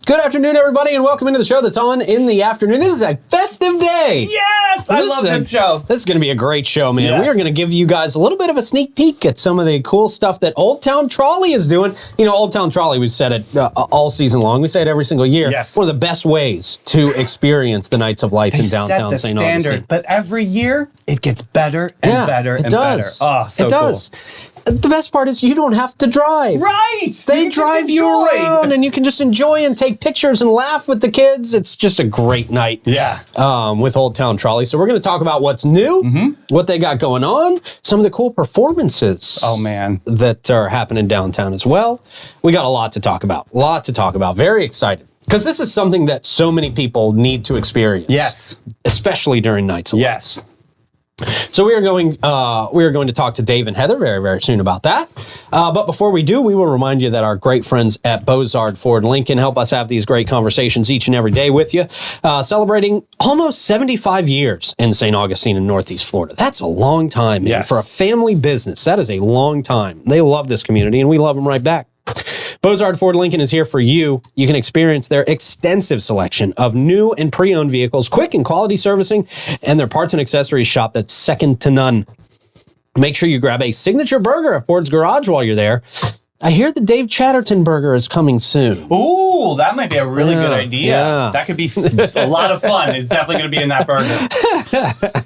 Good afternoon, everybody, and welcome into the show that's on in the afternoon. This is a festive day. Yes, I love this show. This is going to be a great show, man. Yes. We are going to give you guys a little bit of a sneak peek at some of the cool stuff that Old Town Trolley is doing. You know, Old Town Trolley, we've said it all season long. We say it every single year. Yes. One of the best ways to experience the Nights of Lights in downtown St. Augustine. But every year, it gets better and better and better. Oh, so it does. The best part is you don't have to drive. Right. They drive you around and you can just enjoy and take pictures and laugh with the kids. It's just a great night with Old Town Trolley. So we're going to talk about what's new, what they got going on, some of the cool performances that are happening downtown as well. We got a lot to talk about. Very excited. Because this is something that so many people need to experience. Yes. Especially during Nights of Lights. So we are going to talk to Dave and Heather very, very soon about that. But before we do, we will remind you that our great friends at Bozard Ford Lincoln help us have these great conversations each and every day with you. Celebrating almost 75 years in St. Augustine in Northeast Florida. That's a long time, man. For a family business, that is a long time. They love this community, and we love them right back. Bozard Ford Lincoln is here for you. You can experience their extensive selection of new and pre-owned vehicles, quick and quality servicing, and their parts and accessories shop that's second to none. Make sure you grab a signature burger at Ford's Garage while you're there. I hear the Dave Chatterton burger is coming soon. Ooh, that might be a really good idea. Yeah. That could be a lot of fun. It's definitely going to be in that burger.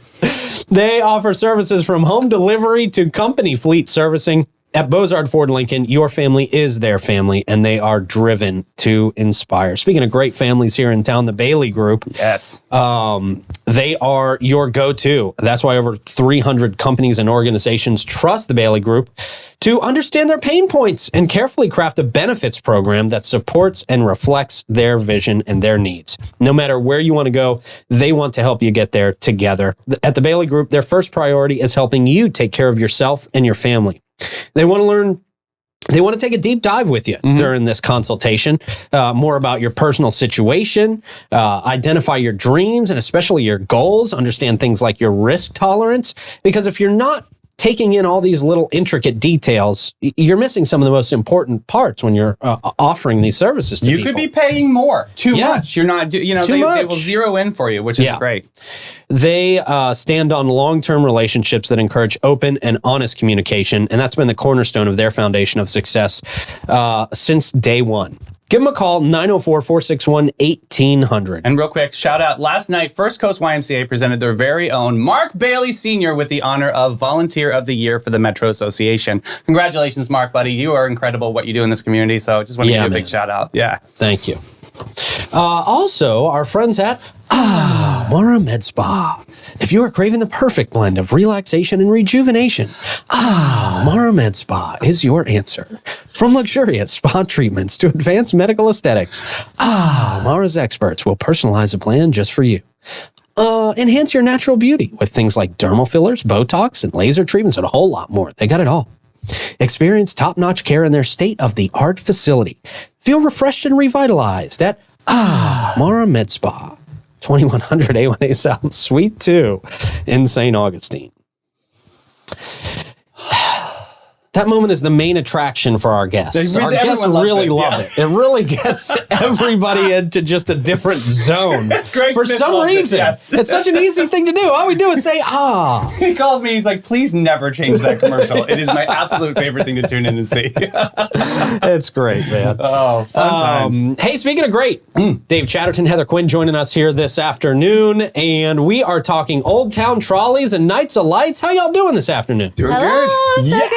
They offer services from home delivery to company fleet servicing. At Bozard Ford Lincoln, your family is their family, and they are driven to inspire. Speaking of great families here in town, the Bailey Group. Yes. They are your go-to. That's why over 300 companies and organizations trust the Bailey Group to understand their pain points and carefully craft a benefits program that supports and reflects their vision and their needs. No matter where you want to go, they want to help you get there together. At the Bailey Group, their first priority is helping you take care of yourself and your family. They want to take a deep dive with you during this consultation, more about your personal situation, identify your dreams and especially your goals, understand things like your risk tolerance, because if you're not taking in all these little intricate details, you're missing some of the most important parts when you're offering these services to people. You could be paying more. Too much. You're not, they will zero in for you, which is great. They stand on long-term relationships that encourage open and honest communication, and that's been the cornerstone of their foundation of success since day one. Give them a call, 904-461-1800. And real quick, shout out, last night, First Coast YMCA presented their very own Mark Bailey Sr. with the honor of Volunteer of the Year for the Metro Association. Congratulations, Mark, buddy. You are incredible what you do in this community, so just want to give you a big shout out. Yeah. Thank you. Also, our friends at Amara Med Spa. If you are craving the perfect blend of relaxation and rejuvenation, Amara Med Spa is your answer. From luxurious spa treatments to advanced medical aesthetics, Amara's experts will personalize a plan just for you. Enhance your natural beauty with things like dermal fillers, Botox, and laser treatments, and a whole lot more. They got it all. Experience top-notch care in their state-of-the-art facility. Feel refreshed and revitalized at Amara Med Spa, 2100 A1A South, Suite 2 in St. Augustine. That moment is the main attraction for our guests. Our guests really love it. It really gets everybody into just a different zone. For some reason. It's such an easy thing to do. All we do is say, He called me. He's like, please never change that commercial. It is my absolute favorite thing to tune in and see. It's great, man. Oh, fun times. Hey, speaking of great, Dave Chatterton, Heather Quinn joining us here this afternoon, and we are talking Old Town Trolleys and Nights of Lights. How y'all doing this afternoon? Doing good. So good.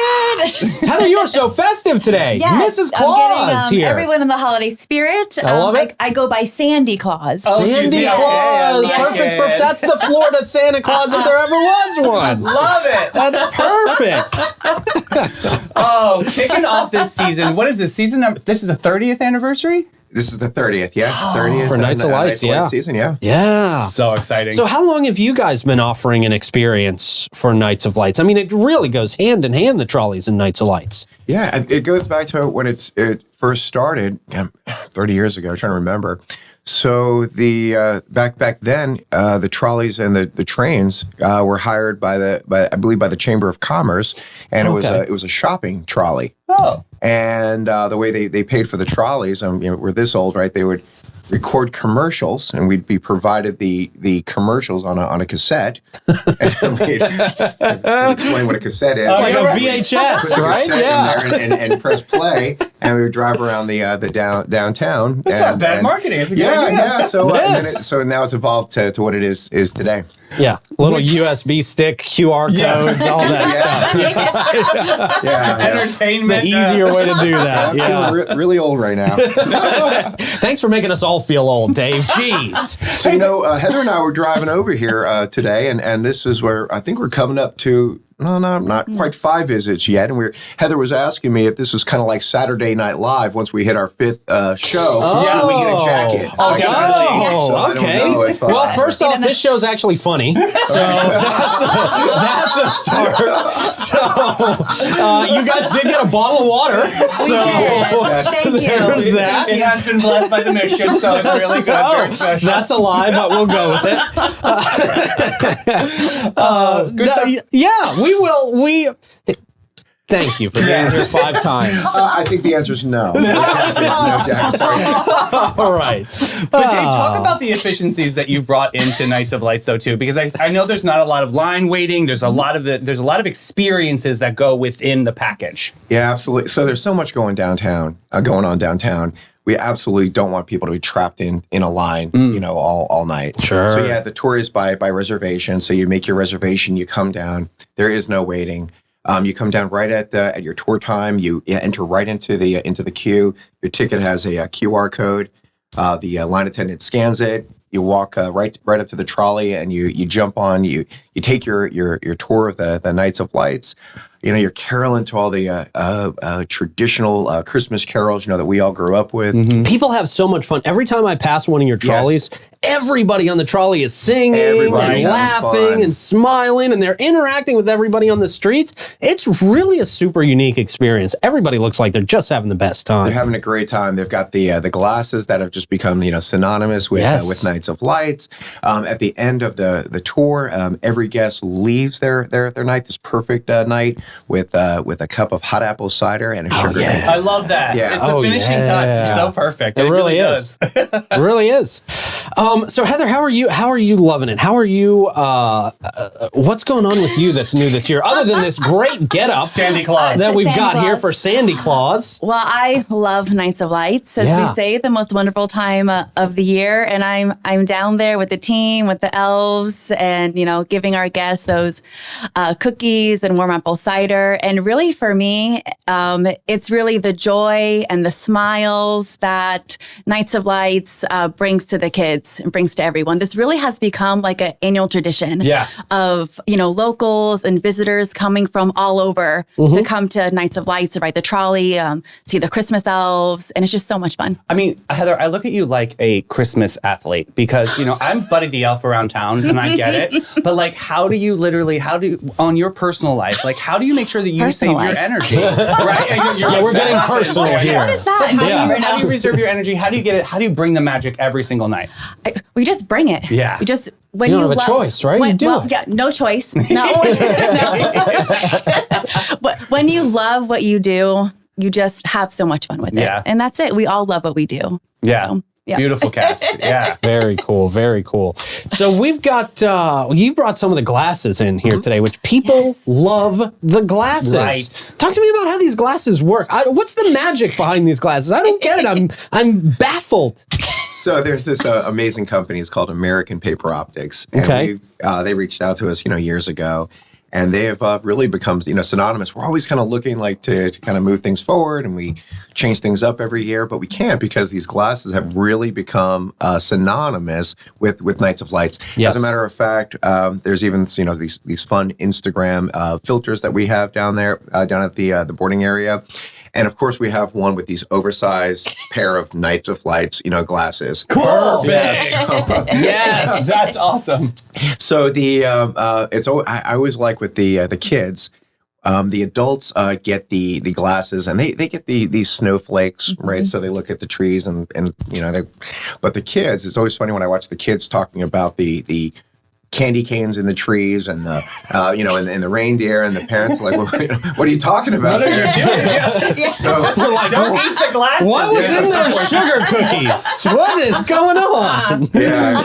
Heather, you are so festive today. Yes, Mrs. Claus here. Everyone in the holiday spirit. I love it. I go by Sandy Claus. Sandy Claus. Yeah, perfect. That's the Florida Santa Claus if there ever was one. Love it. That's perfect. Kicking off this season. What is this season number? This is the 30th anniversary? This is the 30th, 30th. For Nights of Lights, season, Yeah. So exciting. So how long have you guys been offering an experience for Nights of Lights? I mean, it really goes hand in hand, the trolleys and Nights of Lights. Yeah, it goes back to when it first started, 30 years ago, I'm trying to remember. So the back then, the trolleys and the trains were hired by the Chamber of Commerce, and it was a shopping trolley. Oh. And the way they paid for the trolleys, we're this old, right? They would record commercials, and we'd be provided the commercials on a cassette, and we'd explain what a cassette is. Like a And we'd VHS, put the right? cassette Yeah. in there and press play, and we would drive around the downtown. That's not bad marketing. It's a good idea. Yeah. So It and then is. so now it's evolved to what it is today. Yeah. Little USB stick, QR codes, all that stuff. Yeah. Entertainment. The easier way to do that. I'm Yeah. feeling really old right now. Thanks for making us all feel old, Dave. Jeez. So, Heather and I were driving over here today, and this is where I think we're coming up to, not quite 5 visits yet. And Heather was asking me if this was kind of like Saturday Night Live once we hit our 5th show. Yeah. we get a jacket. Oh, definitely. Oh, So I don't okay. know if, Well, first off, this show's actually funny, so that's a start. So you guys did get a bottle of water. We So did. Thank there's you. that. It has been blessed by the mission, so it's really good. Very special. That's a lie, but we'll go with it. Good stuff. Yeah, we will. Thank you for being here 5 times. I think the answer is no. No jacket. Sorry. All right. But Dave, talk about the efficiencies that you brought into Nights of Lights, though, too, because I know there's not a lot of line waiting. There's a lot of experiences that go within the package. Yeah, absolutely. So there's so much going on downtown. We absolutely don't want people to be trapped in a line, all night. Sure. So yeah, the tour is by reservation. So you make your reservation, you come down. There is no waiting. You come down right at your tour time. You enter right into the queue. Your ticket has a QR code. The line attendant scans it. You walk right up to the trolley, and you jump on. You take your tour of the Nights of Lights. You're caroling to all the traditional Christmas carols, that we all grew up with. Mm-hmm. People have so much fun. Every time I pass one of your trolleys, everybody on the trolley is singing Everybody's and having laughing fun. and smiling, and they're interacting with everybody on the streets. It's really a super unique experience. Everybody looks like they're just having the best time. They're having a great time. They've got the glasses that have just become synonymous with Nights of Lights. At the end of the tour, every guest leaves their night, this perfect night, with a cup of hot apple cider and a sugar cookie. I love that. Yeah. It's a finishing touch. It's so perfect. It really does. is. It really is. So Heather, how are you loving it? How are you? What's going on with you that's new this year, other than this great getup Sandy Claus. that we've Santa got here Claus. for Sandy Claus? Well, I love Nights of Lights, as Yeah. we say, the most wonderful time of the year. And I'm down there with the team, with the elves, and giving our guests those cookies and warm apple cider. And really, for me, it's really the joy and the smiles that Nights of Lights brings to the kids and brings to everyone. This really has become like an annual tradition of locals and visitors coming from all over to come to Nights of Lights, to ride the trolley, see the Christmas elves, and it's just so much fun. I mean, Heather, I look at you like a Christmas athlete because, I'm Buddy the Elf around town and I get it. But how do you on your personal life, how do you make sure that you Personal save your life. energy? Right? And we're getting personal here. What is that? How do you reserve your energy? How do you get it? How do you bring the magic every single night? We just bring it. Yeah. We just when You don't you have a choice, right? You do it. Yeah, no choice. No. But when you love what you do, you just have so much fun with it. Yeah. And that's it. We all love what we do. Yeah. So, yeah. Beautiful cast. Yeah. Very cool. Very cool. So we've got, you brought some of the glasses in here today, which people love the glasses. Right. Talk to me about how these glasses work. What's the magic behind these glasses? I don't get it. I'm baffled. So there's this amazing company. It's called American Paper Optics. And Okay. they reached out to us, years ago. And they have really become, synonymous. We're always kind of looking to kind of move things forward, and we change things up every year, but we can't because these glasses have really become synonymous with Nights of Lights. Yes. As a matter of fact, there's even these fun Instagram filters that we have down there down at the boarding area. And of course, we have one with these oversized pair of Nights of Lights, glasses. Perfect. Yes. That's awesome. So I always like with the kids, the adults get the glasses, and they get these snowflakes, right? So they look at the trees and but the kids, it's always funny when I watch the kids talking about the candy canes in the trees and the and the reindeer, and the parents are like, well, what are you talking about? What are you doing? So They're like, Don't eat the glasses. what was in their sugar cookies? What is going on? yeah.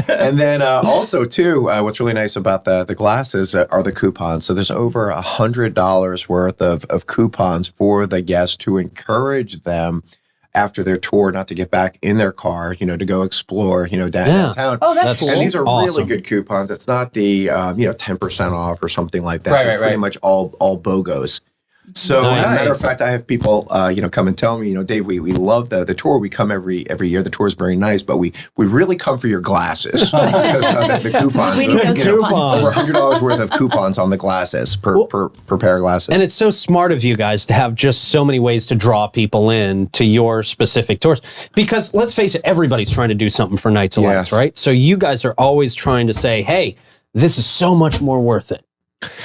And then also too, what's really nice about the glasses are the coupons. So there's over $100 worth of coupons for the guests to encourage them after their tour not to get back in their car, to go explore, downtown. Oh, that's cool. And these are awesome. really good coupons. It's not the 10% off or something like that. Right, They're right, pretty right. much all BOGOs. So Nice. as a matter of fact, I have people, come and tell me, Dave, we love the tour. We come every year. The tour is very nice, but we really come for your glasses because the coupons. We need those coupons. Over $100 worth of coupons on the glasses per pair of glasses. And it's so smart of you guys to have just so many ways to draw people in to your specific tours. Because let's face it, everybody's trying to do something for Nights of Lights, Yes. right? So you guys are always trying to say, hey, this is so much more worth it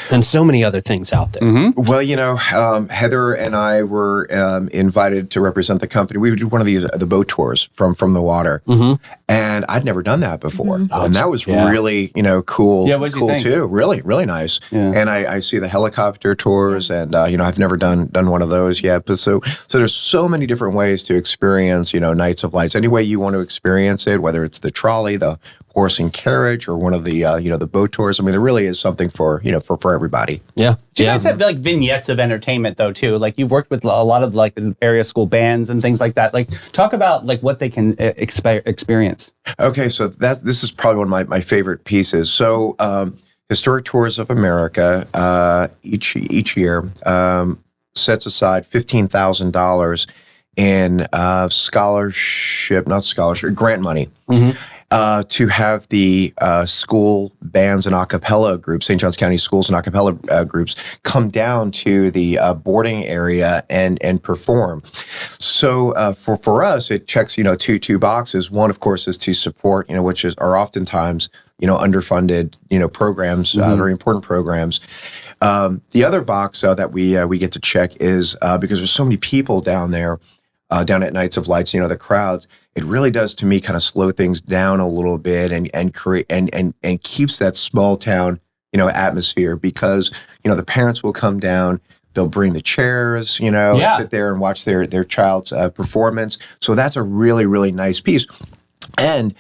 than so many other things out there. Mm-hmm. Well, Heather and I were invited to represent the company. We would do one of the boat tours from the water, and I'd never done that before, and that was really cool. Yeah, what'd you cool think? too. Really, really nice. Yeah. And I see the helicopter tours, and I've never done one of those yet. But so there's so many different ways to experience Nights of Lights. Any way you want to experience it, whether it's the trolley, the horse and carriage, or one of the the boat tours. I mean, there really is something for everybody. Yeah. Do you yeah. guys have like vignettes of entertainment though too? Like you've worked with a lot of like the area school bands and things like that. Like talk about like what they can experience. Okay, so this is probably one of my favorite pieces. So Historic Tours of America each year sets aside $15,000 in grant money. To have the school bands and a cappella groups, St. Johns County schools and a cappella groups, come down to the boarding area and perform. So for us, it checks two boxes. One, of course, is to support which are oftentimes underfunded programs, very important programs. The other box that we get to check is because there's so many people down there. Down at Nights of Lights, the crowds, it really does to me kind of slow things down a little bit and create and keeps that small town, atmosphere because, the parents will come down, they'll bring the chairs, sit there and watch their child's performance. So that's a really, really nice piece. And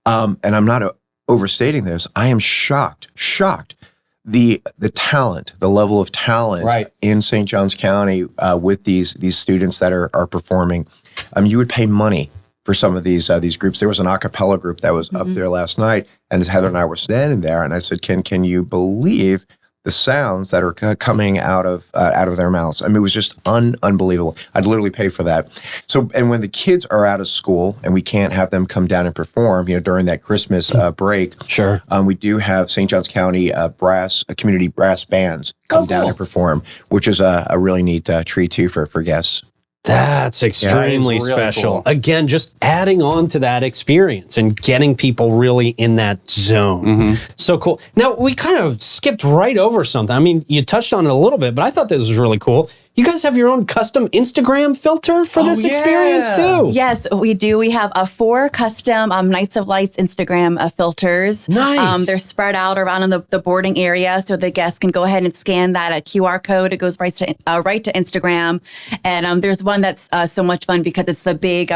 I'm not overstating this. I am shocked. The talent, the level of talent in St. Johns County with these students that are performing. You would pay money for some of these groups. There was an a cappella group that was up there last night, and Heather and I were standing there, and I said, "Can you believe the sounds that are coming out of their mouths?" I mean, it was just unbelievable. I'd literally pay for that. So, and when the kids are out of school and we can't have them come down and perform, during that Christmas break, Sure. We do have St. Johns County community brass bands come down and perform, which is a really neat treat too for guests. That's extremely really special. cool. Again, just adding on to that experience and getting people really in that zone. So cool. Now, we kind of skipped right over something. I mean, you touched on it a little bit, but I thought this was really cool. You guys have your own custom Instagram filter for this experience too. Yes, we do. We have 4 custom Nights of Lights Instagram filters. Nice. They're spread out around in the boarding area, so the guests can go ahead and scan that QR code. It goes right to Instagram. And there's one that's so much fun because it's the big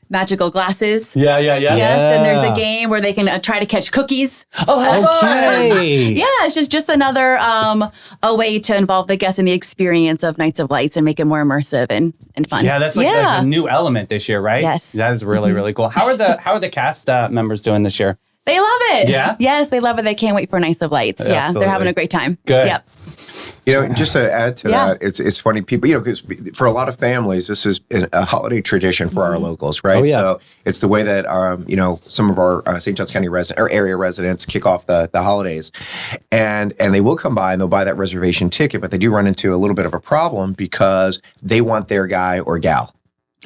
magical glasses. Yeah. Yes, and there's a game where they can try to catch cookies. Okay. Yeah, it's just another a way to involve the guests in the experience of Nights of Lights and make it more immersive and fun. Yeah, that's like a new element this year, right? Yes. That is really, really cool. How are the cast members doing this year? They love it. Yeah? Yes, they love it. They can't wait for Nights of Lights. Yeah, Absolutely. they're having a great time. Good. Yep. Just to add to that, it's funny, people, because for a lot of families, this is a holiday tradition for our locals, right? Oh, yeah. So it's the way that some of our St. Johns County area residents kick off the holidays, and they will come by and they'll buy that reservation ticket, but they do run into a little bit of a problem because they want their guy or gal.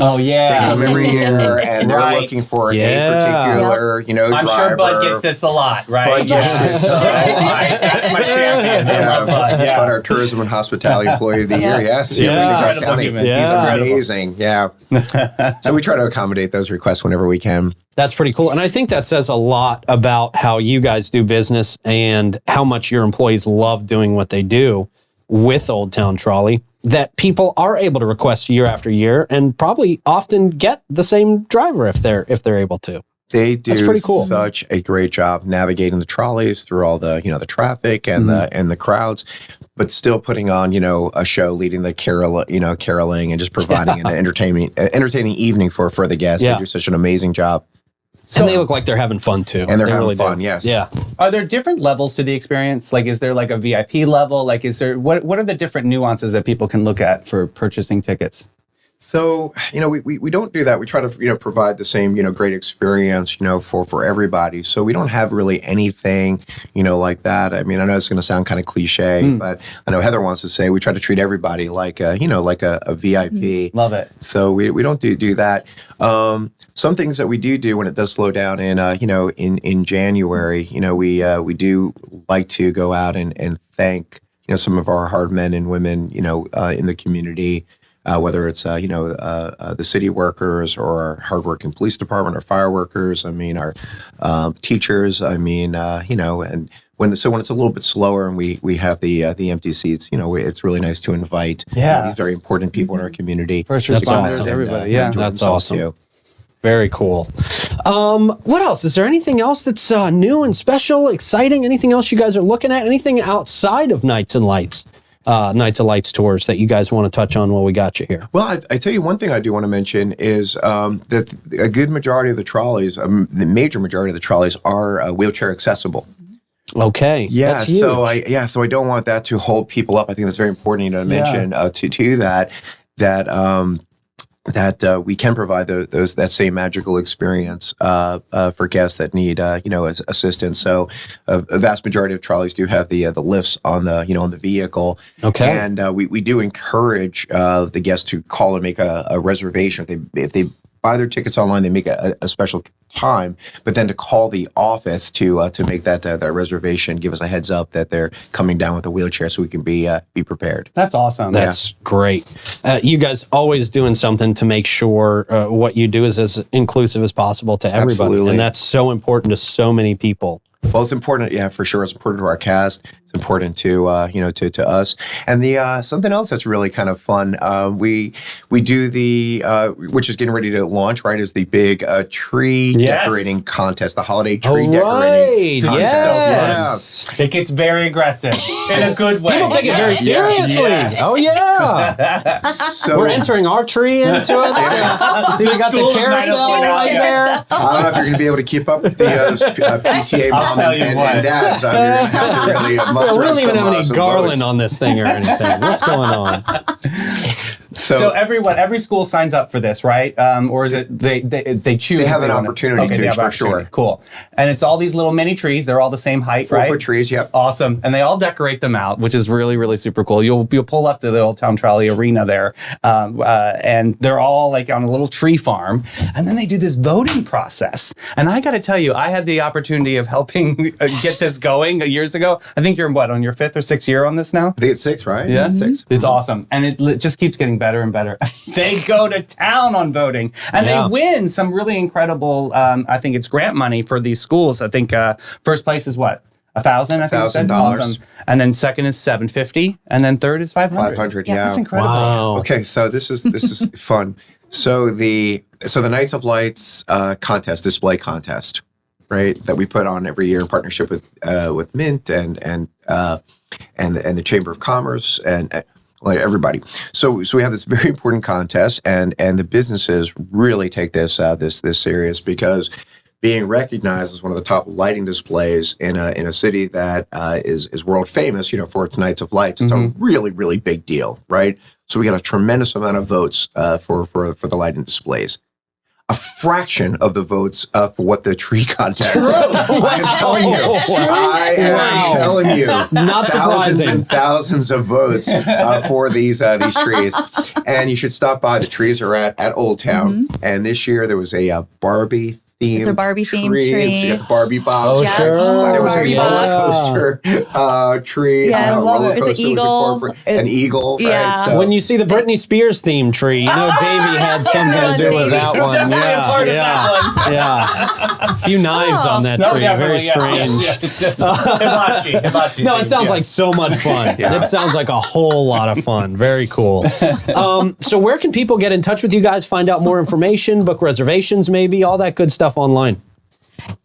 Oh They yeah. come every year, and they're Right. looking for Yeah. a particular, I'm driver. sure Bud gets this a lot, right? Bud gets this. That's my champion. I love Bud. Yeah. Bud, our tourism and hospitality employee of the year. Yes, Yeah. for St. Johns Incredible County. human. Yeah. He's Incredible. amazing. Yeah. So we try to accommodate those requests whenever we can. That's pretty cool. And I think that says a lot about how you guys do business and how much your employees love doing what they do with Old Town Trolley, that people are able to request year after year and probably often get the same driver if they're able to. They do That's pretty cool. such a great job navigating the trolleys through all the the traffic and the crowds, but still putting on a show, leading the caroling, and just providing an entertaining evening for the guests. Yeah. They do such an amazing job, And they look like they're having fun too. and they're They having really do. fun. Yes. Yeah. Are there different levels to the experience? Like, is there like a VIP level? Like, is there what are the different nuances that people can look at for purchasing tickets? So, we don't do that. We try to, provide the same, great experience, for everybody. So we don't have really anything, like that. I mean, I know it's going to sound kind of cliche, but I know Heather wants to say we try to treat everybody like a VIP. Love it. So we don't do that. Some things that we do when it does slow down in January, we do like to go out and thank, some of our hard men and women, in the community. Whether it's the city workers or our hardworking police department, our fire workers, our teachers, and when it's a little bit slower and we have the empty seats, it's really nice to invite these very important people in our community. First That's responders, awesome. everybody. Yeah. enjoy That's themselves, awesome. too. Very cool. What else? Is there anything else that's new and special, exciting? Anything else you guys are looking at? Anything outside of Nights of Lights tours that you guys want to touch on while we got you here? Well, I tell you one thing I do want to mention is that a good majority of the trolleys, the major majority of the trolleys are wheelchair accessible. Okay. Yeah, That's huge. so I don't want that to hold people up. I think that's very important to mention to that we can provide that same magical experience for guests that need assistance. So a vast majority of trolleys do have the lifts on the vehicle. Okay. And we do encourage the guests to call and make a reservation if they buy their tickets online. They make a special time, but then to call the office to make that reservation, give us a heads up that they're coming down with a wheelchair, so we can be prepared. That's awesome. That's great. You guys always doing something to make sure what you do is as inclusive as possible to everybody. Absolutely. And that's so important to so many people. Well, it's important, for sure. It's important to our cast. It's important to to us. And the something else that's really kind of fun. We do the which is getting ready to launch. Right, is the big tree decorating contest, the holiday tree decorating contest. Yes. It gets very aggressive in a good way. People take it very seriously. Yes. Oh yeah. Yeah. So We're entering our tree into it. See, we got the School of carousel 904. right there. I don't know if you're going to be able to keep up with the PTA I'll mom tell you and what. dads. You're going to have to really muster We don't even some, have any some garland votes. on this thing or anything. What's going on? So every school signs up for this, right? Or is it they choose? They have if an wanna- opportunity okay, to, they have for opportunity. sure. Cool. And it's all these little mini trees. They're all the same height, 4 right? foot trees, yep. Awesome. And they all decorate them out, which is really, really super cool. You'll pull up to the Old Town Trolley arena there, and they're all like on a little tree farm. And then they do this voting process. And I got to tell you, I had the opportunity of helping get this going years ago. I think you're on your 5th or 6th year on this now? I think it's 6, right? Yeah, 6. It's awesome, and it just keeps getting better and better. They go to town on voting, and Yeah. they win some really incredible. I think it's grant money for these schools. I think first place is what, $1,000. I think you said? $1,000. Awesome. And then second is $750, and then third is $500. 500, yeah. That's incredible. Wow. Okay, so this is fun. So the Nights of Lights display contest, right? That we put on every year in partnership with Mint and the Chamber of Commerce and like everybody. So we have this very important contest, and the businesses really take this serious, because being recognized as one of the top lighting displays in a city that is world famous, for its Nights of Lights, it's a really, really big deal, right? So we got a tremendous amount of votes for the lighting displays. a fraction of the votes for what the tree contest is. I am telling you. I am telling you. Not thousands surprising. and thousands of votes for these trees. And you should stop by. The trees are at Old Town. And this year there was a Barbie themed It's a Barbie-themed tree. So you got the Barbie box. Oh, Yeah. sure. There was Barbie a box. roller coaster tree. Yes. Roller It's an coaster was eagle. incorporated. An eagle, right? Yeah. So, When you see the Britney Spears themed tree, you know Davey had something to do with that He was one. definitely a part of that Yeah. A few knives on that tree. Very strange. Hibachi. No, it sounds like so much fun. It sounds like a whole lot of fun. Very cool. So where can people get in touch with you guys, find out more information, book reservations, maybe, all that good stuff online?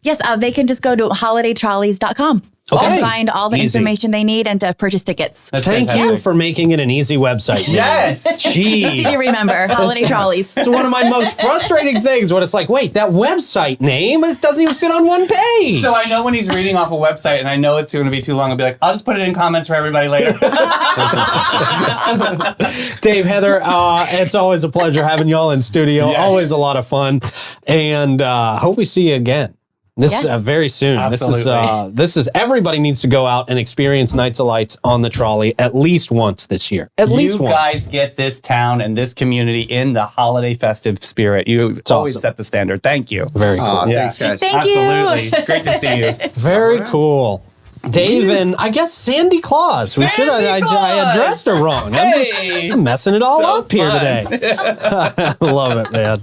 Yes, they can just go to holidaytrolleys.com Okay. and find all the Easy. information they need and to purchase tickets. Thank you for making it an easy website. Yes. Easy to Jeez. remember, Holiday Trolleys. It's one of my most frustrating things when it's like, wait, that website name doesn't even fit on one page. So I know when he's reading off a website and I know it's going to be too long, I'll be like, I'll just put it in comments for everybody later. Dave, Heather, it's always a pleasure having y'all in studio. Yes. Always a lot of fun. And hope we see you again. This Yes. very soon. Absolutely. This is everybody needs to go out and experience Nights of Lights on the trolley at least once this year. At least You once. guys get this town and this community in the holiday festive spirit. You always awesome. set the standard. Thank you. Very cool. Thanks, guys. Thank you. Absolutely. Great to see you. Very cool. Dave and I guess Sandy Claus. Sandy I Claus! addressed her wrong. Hey! I'm messing it all So up here fun. today. Love it, man.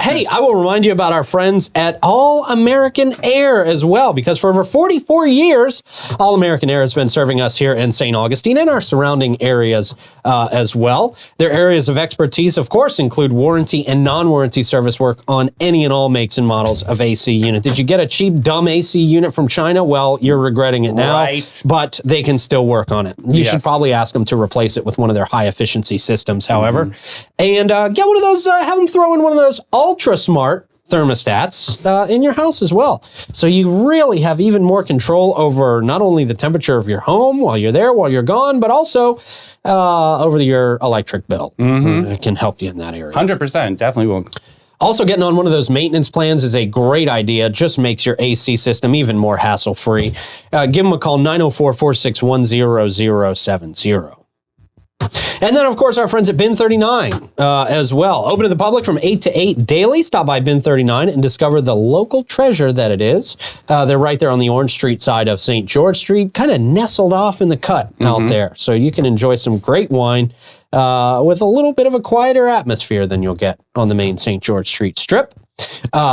Hey, I will remind you about our friends at All American Air as well, because for over 44 years, All American Air has been serving us here in St. Augustine and our surrounding areas as well. Their areas of expertise, of course, include warranty and non-warranty service work on any and all makes and models of AC unit. Did you get a cheap, dumb AC unit from China? Well, you're regretting it now, Right. but they can still work on it. You should Yes. probably ask them to replace it with one of their high efficiency systems, however, and get one of those, have them throw in one of those ultra smart thermostats in your house as well. So you really have even more control over not only the temperature of your home while you're there, while you're gone, but also over your electric bill. It can help you in that area. 100%. Definitely will. Also, getting on one of those maintenance plans is a great idea. Just makes your AC system even more hassle-free. Give them a call, 904-461-0070. And then, of course, our friends at Bin 39 as well. Open to the public from 8 to 8 daily. Stop by Bin 39 and discover the local treasure that it is. They're right there on the Orange Street side of St. George Street, kind of nestled off in the cut out there. So you can enjoy some great wine with a little bit of a quieter atmosphere than you'll get on the main St. George Street strip.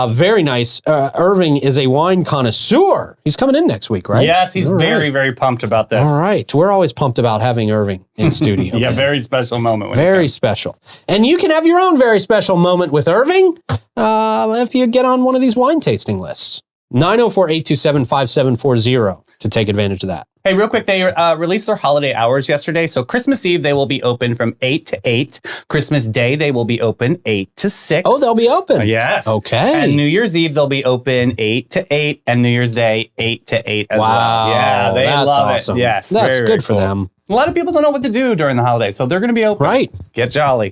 Very nice. Irving is a wine connoisseur. He's coming in next week, right? Yes, he's All right. very, very pumped about this. All right. We're always pumped about having Irving in studio. Yeah, man. very special moment. When Very special. And you can have your own very special moment with Irving if you get on one of these wine tasting lists. 904-827-5740 to take advantage of that. Hey, real quick, they released their holiday hours yesterday. So Christmas Eve, they will be open from 8 to 8. Christmas Day, they will be open 8 to 6. Oh, they'll be open. Yes. Okay. And New Year's Eve, they'll be open 8 to 8. And New Year's Day, 8 to 8 as Wow. well. Yeah, they That's love awesome. it. Yes. That's very, good very for cool. them. A lot of people don't know what to do during the holidays, so they're going to be open. Right. Get jolly.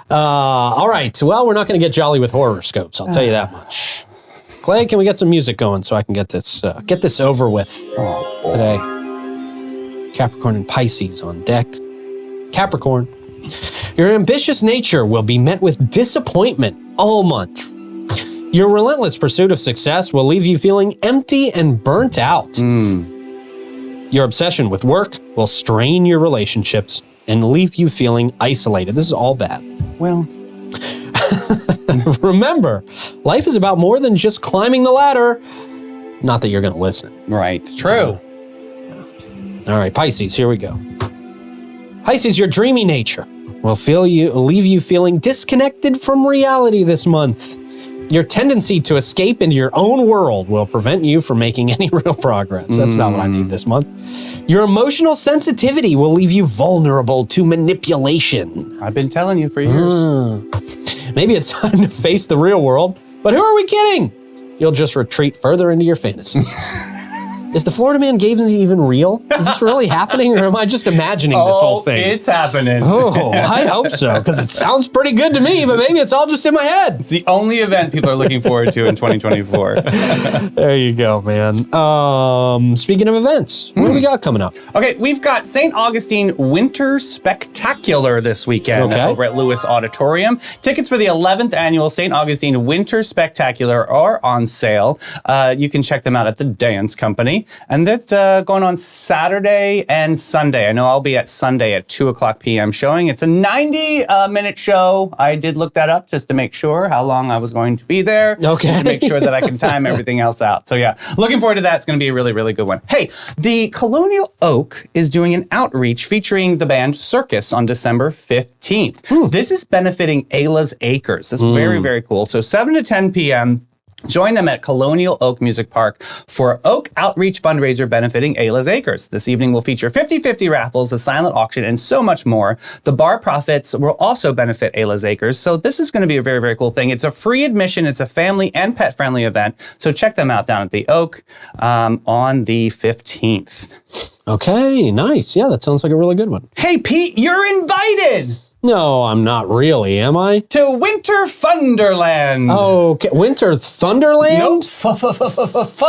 All right. Well, we're not going to get jolly with horoscopes. I'll tell you that much. Clay, can we get some music going so I can get this over with today? Capricorn and Pisces on deck. Capricorn, your ambitious nature will be met with disappointment all month. Your relentless pursuit of success will leave you feeling empty and burnt out. Your obsession with work will strain your relationships and leave you feeling isolated. This is all bad. Well, Remember, life is about more than just climbing the ladder. Not that you're going to listen. right. True. All right, Pisces, here we go. Pisces, your dreamy nature will leave you feeling disconnected from reality this month. Your tendency to escape into your own world will prevent you from making any real progress. That's not what I need this month. Your emotional sensitivity will leave you vulnerable to manipulation. I've been telling you for years. Maybe it's time to face the real world, but who are we kidding? You'll just retreat further into your fantasies. Is the Florida Man Games even real? Is this really happening, or am I just imagining this whole thing? It's happening. Oh, I hope so, because it sounds pretty good to me, but maybe it's all just in my head. It's the only event people are looking forward to in 2024. There you go, man. Speaking of events, what do we got coming up? Okay, we've got St. Augustine Winter Spectacular this weekend over at Lewis Auditorium. Tickets for the 11th annual St. Augustine Winter Spectacular are on sale. You can check them out at the Dance Company. And that's going on Saturday and Sunday. I know I'll be at Sunday at 2:00 p.m. showing. It's a 90-minute show. I did look that up just to make sure how long I was going to be there. Okay. Just to make sure that I can time everything else out. So yeah, looking forward to that. It's going to be a really, really good one. Hey, the Colonial Oak is doing an outreach featuring the band Circus on December 15th. This is benefiting Ayla's Acres. It's very, very cool. So 7 to 10 p.m., join them at Colonial Oak Music Park for Oak Outreach Fundraiser benefiting Ayla's Acres. This evening will feature 50-50 raffles, a silent auction, and so much more. The bar profits will also benefit Ayla's Acres, so this is going to be a very, very cool thing. It's a free admission. It's a family and pet-friendly event, so check them out down at the Oak on the 15th. Okay, nice. Yeah, that sounds like a really good one. Hey, Pete, you're invited! No, I'm not really, am I? To Winter Thunderland. Okay, Winter Thunderland? Nope.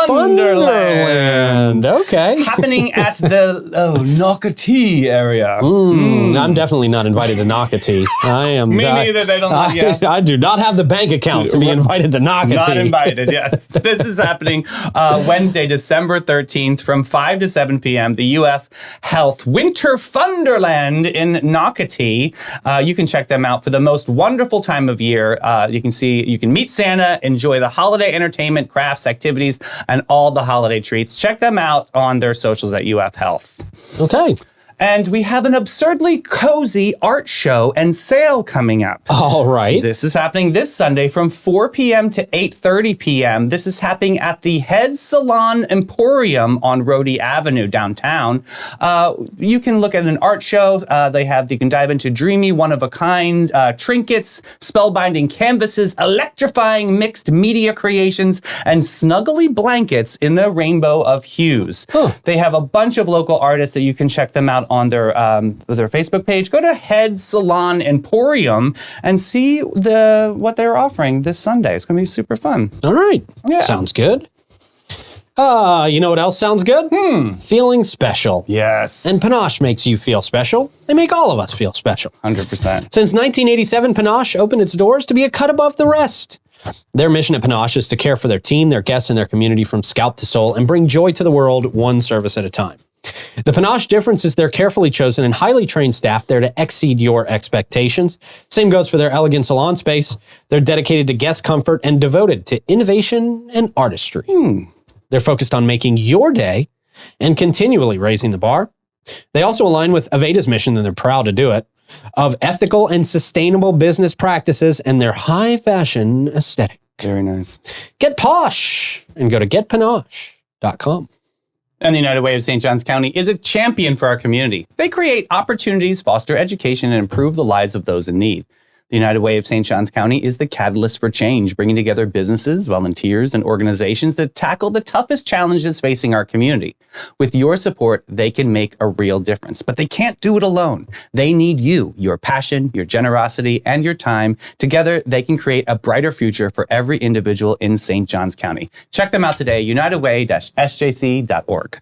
Thunderland. Okay. Happening at the Nocatee area. I'm definitely not invited to Nocatee. I am. Me neither. They don't. I do not have the bank account to be invited to Nocatee. Not invited. Yes. This is happening Wednesday, December 13th, from 5 to 7 p.m. The UF Health Winter Thunderland in Nocatee. You can check them out for the most wonderful time of year. You can meet Santa, enjoy the holiday entertainment, crafts, activities, and all the holiday treats. Check them out on their socials at UF Health. Okay. And we have an absurdly cozy art show and sale coming up. All right. This is happening this Sunday from 4 p.m. to 8:30 p.m. This is happening at the Head Salon Emporium on Rhodey Avenue downtown. You can look at an art show. You can dive into dreamy, one-of-a-kind trinkets, spellbinding canvases, electrifying mixed media creations, and snuggly blankets in the rainbow of hues. They have a bunch of local artists that you can check them out on their Facebook page. Go to Head Salon Emporium and see what they're offering this Sunday. It's going to be super fun. All right. Yeah. Sounds good. You know what else sounds good? Feeling special. Yes. And Panache makes you feel special. They make all of us feel special. 100%. Since 1987, Panache opened its doors to be a cut above the rest. Their mission at Panache is to care for their team, their guests, and their community from scalp to soul and bring joy to the world one service at a time. The Panache difference is their carefully chosen and highly trained staff there to exceed your expectations. Same goes for their elegant salon space. They're dedicated to guest comfort and devoted to innovation and artistry. They're focused on making your day and continually raising the bar. They also align with Aveda's mission, and they're proud to do it, of ethical and sustainable business practices and their high fashion aesthetic. Very nice. Get posh and go to getpanache.com. And the United Way of St. Johns County is a champion for our community. They create opportunities, foster education, and improve the lives of those in need. The United Way of St. Johns County is the catalyst for change, bringing together businesses, volunteers, and organizations that tackle the toughest challenges facing our community. With your support, they can make a real difference, but they can't do it alone. They need you, your passion, your generosity, and your time. Together, they can create a brighter future for every individual in St. Johns County. Check them out today, unitedway-sjc.org.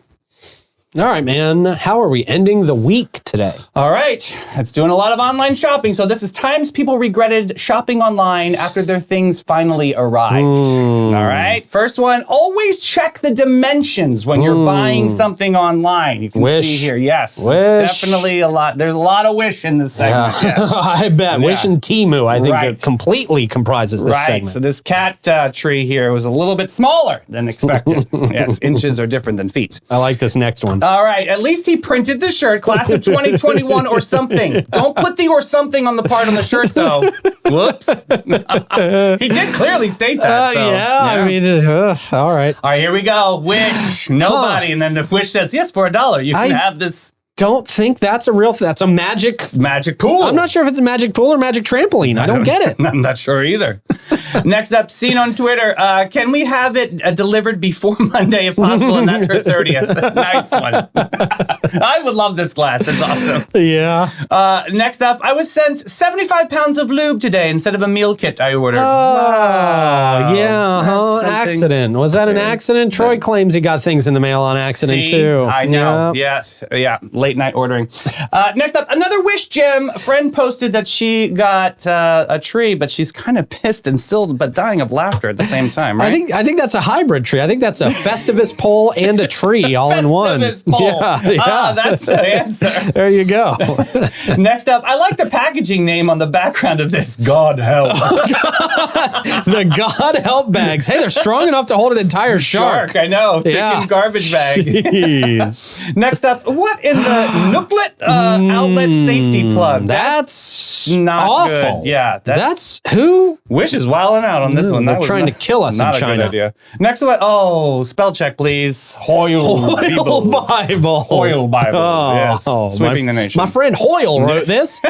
All right, man. How are we ending the week today? All right. It's doing a lot of online shopping. So this is times people regretted shopping online after their things finally arrived. All right. First one, always check the dimensions when you're buying something online. You can see here. Yes. Definitely a lot. There's a lot of Wish in this segment. Yeah. I bet. Wish and Temu, I think, it completely comprises this segment. So this cat tree here was a little bit smaller than expected. Yes. Inches are different than feet. I like this next one. All right. At least he printed the shirt, class of 2021 or something. Don't put the or something on the part on the shirt, though. Whoops. He did clearly state that. I mean, all right. All right, here we go. Wish. Nobody. And then the Wish says, yes, for $1. You can have this don't think that's a real. That's a magic pool. I'm not sure if it's a magic pool or magic trampoline. I don't get it. I'm not sure either. Next up, seen on Twitter. Can we have it delivered before Monday if possible? And that's her 30th. Nice one. I would love this glass. It's awesome. Yeah. Next up, I was sent 75 pounds of lube today instead of a meal kit I ordered. Oh, yeah. Accident. Was that an accident? Troy claims he got things in the mail on accident, too. I know. Yep. Yes. Yeah. Late night ordering. Next up, another wish gem. A friend posted that she got a tree, but she's kind of pissed and still but dying of laughter at the same time, right? I think that's a hybrid tree. I think that's a Festivus pole and a tree all in one. Festivus pole. Yeah. That's the answer. There you go. Next up, I like the packaging name on the background of this. God help. The God help bags. Hey, they're strong enough to hold an entire shark. I know. Yeah. Freaking garbage bag. Jeez. Next up, what in the Nooklet outlet safety plug? That's not awful. Good. Yeah. That's who? Wish is wilding out on this one. They're trying to kill us in China. Not a good idea. Next one, spell check, please. Hoyle Bible. Hoyle Bible. Oh, yes. Sweeping the nation. My friend Hoyle wrote this.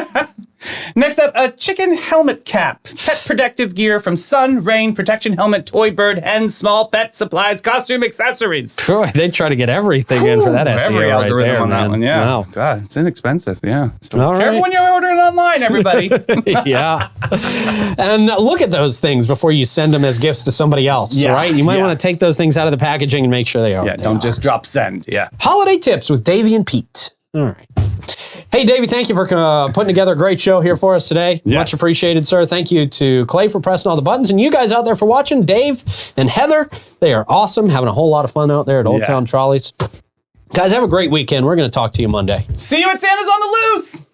Next up, a chicken helmet cap. Pet protective gear from sun, rain, protection helmet, toy bird, hen, small pet supplies, costume accessories. Troy, they try to get everything in for that SEO Every right algorithm there, on that man. one, yeah. Wow. God, it's inexpensive, yeah. So All careful right. when you're ordering online, everybody. Yeah. And look at those things before you send them as gifts to somebody else, Yeah. right? You might Yeah. want to take those things out of the packaging and make sure they are. Yeah, don't just drop send. Yeah. Holiday tips with Davey and Pete. All right. Hey, Davey, thank you for putting together a great show here for us today. Yes. Much appreciated, sir. Thank you to Clay for pressing all the buttons, and you guys out there for watching. Dave and Heather, they are awesome, having a whole lot of fun out there at Old Town Trolleys. Guys, have a great weekend. We're going to talk to you Monday. See you at Santa's on the Loose.